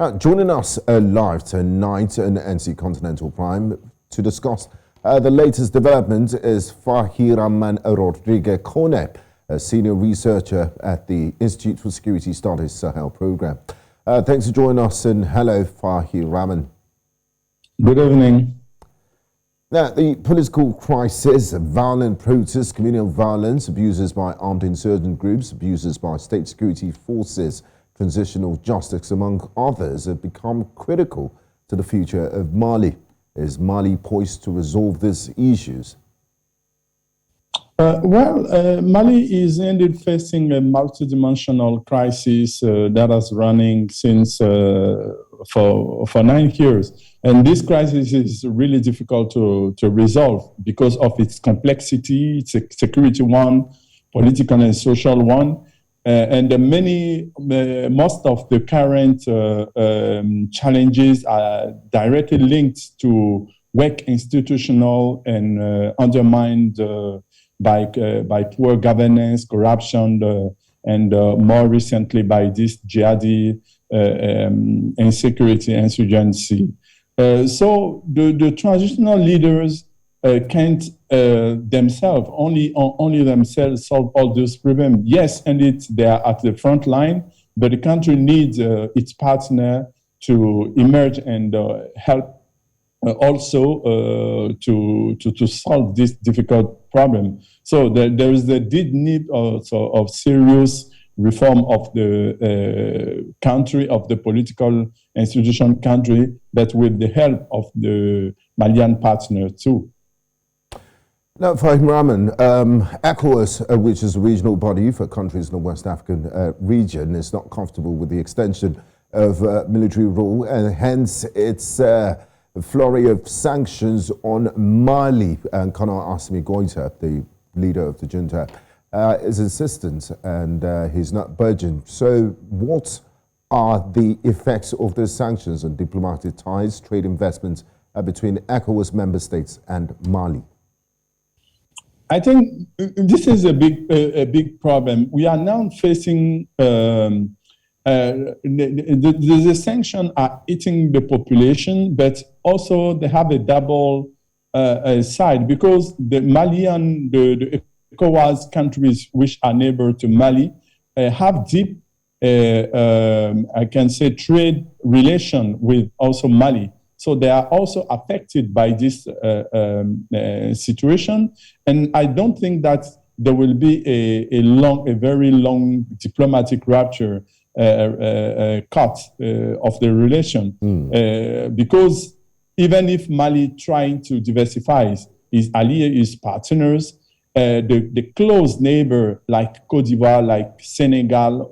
Now, joining us live tonight on NC Continental Prime to discuss the latest development is Fahiraman Rodrigue Koné, a senior researcher at the Institute for Security Studies Sahel Program. Thanks for joining us, and hello, Fahiraman. Good evening. Now, the political crisis, violent protests, communal violence, abuses by armed insurgent groups, abuses by state security forces, transitional justice, among others, have become critical to the future of Mali. Is Mali poised to resolve these issues? Mali is indeed facing a multidimensional crisis that is running since for 9 years. And this crisis is really difficult to resolve because of its complexity. It's a security one, political and social one. And most of the current challenges are directly linked to weak institutional and undermined by poor governance, corruption, and more recently by this jihadi insecurity, insurgency. So the transitional leaders can't themselves, only themselves solve all those problems. Yes, and they are at the front line, but the country needs its partner to emerge and help also to solve this difficult problem. So there is the deep need also of serious reform of the country, of the political institution country, but with the help of the Malian partner too. Now, Fahiraman, ECOWAS, which is a regional body for countries in the West African region, is not comfortable with the extension of military rule, and hence its flurry of sanctions on Mali. And Kana Assimi Goïta, the leader of the junta, is insistent, and he's not budging. So what are the effects of those sanctions on diplomatic ties, trade investments between ECOWAS member states and Mali? I think this is a big problem. We are now facing the sanctions are eating the population, but also they have a double side, because the Malian, the ECOWAS countries which are neighbor to Mali have deep, I can say, trade relation with also Mali. So they are also affected by this situation, and I don't think that there will be a very long diplomatic rupture cut of the relation, because even if Mali trying to diversify his allies, his partners, the close neighbor like Côte d'Ivoire, like Senegal,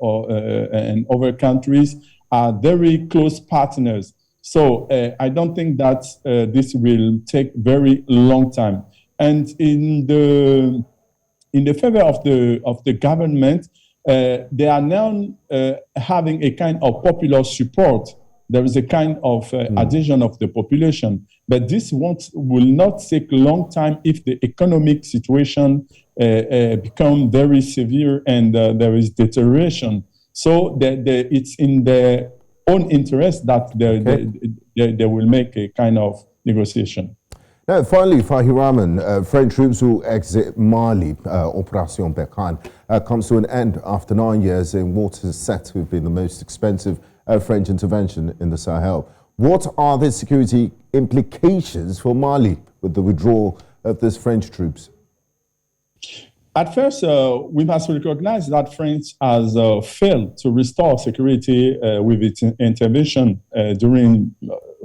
and other countries are very close partners. So I don't think that this will take very long time. And in the favor of the government, they are now having a kind of popular support. There is a kind of adhesion of the population, but this will not take a long time if the economic situation become very severe and there is deterioration. So it's in their own interest that they will make a kind of negotiation. Now, finally, Fahiraman, French troops will exit Mali. Operation Berkane comes to an end after 9 years in what is said to have been the most expensive French intervention in the Sahel. What are the security implications for Mali with the withdrawal of these French troops? At first, we must recognize that France has failed to restore security with its intervention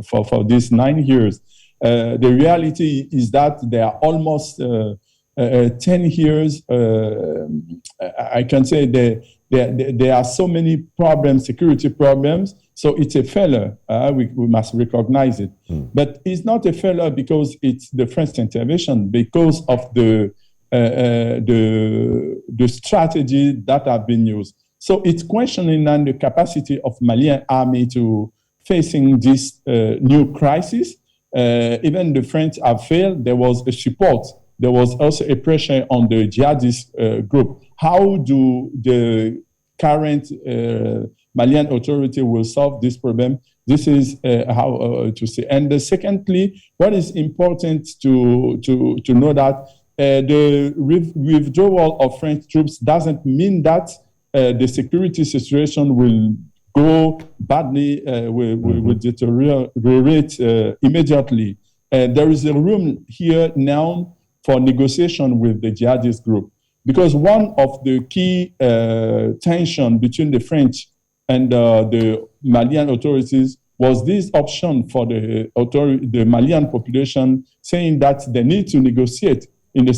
for these 9 years. The reality is that there are almost 10 years. I can say there are so many problems, security problems. So it's a failure. We must recognize it. But it's not a failure because it's the French intervention, because of the strategy that have been used. So it's questioning on the capacity of Malian army to facing this new crisis. Even the French have failed. There was a support. There was also a pressure on the jihadist group. How do the current Malian authority will solve this problem. This is how to say. And secondly, what is important to know that the withdrawal of French troops doesn't mean that the security situation will go badly, will deteriorate immediately. There is a room here now for negotiation with the jihadist group, because one of the key tension between the French and the Malian authorities was this option for the Malian population, saying that they need to negotiate in a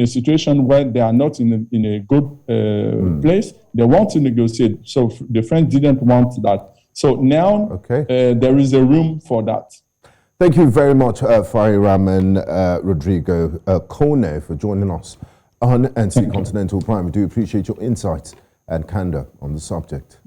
situation where they are not in a good place. They want to negotiate. So the French didn't want that. So now there is a room for that. Thank you very much, Fahiraman Rodrigue Koné, for joining us on NC Continental Prime. We do appreciate your insights and candor on the subject.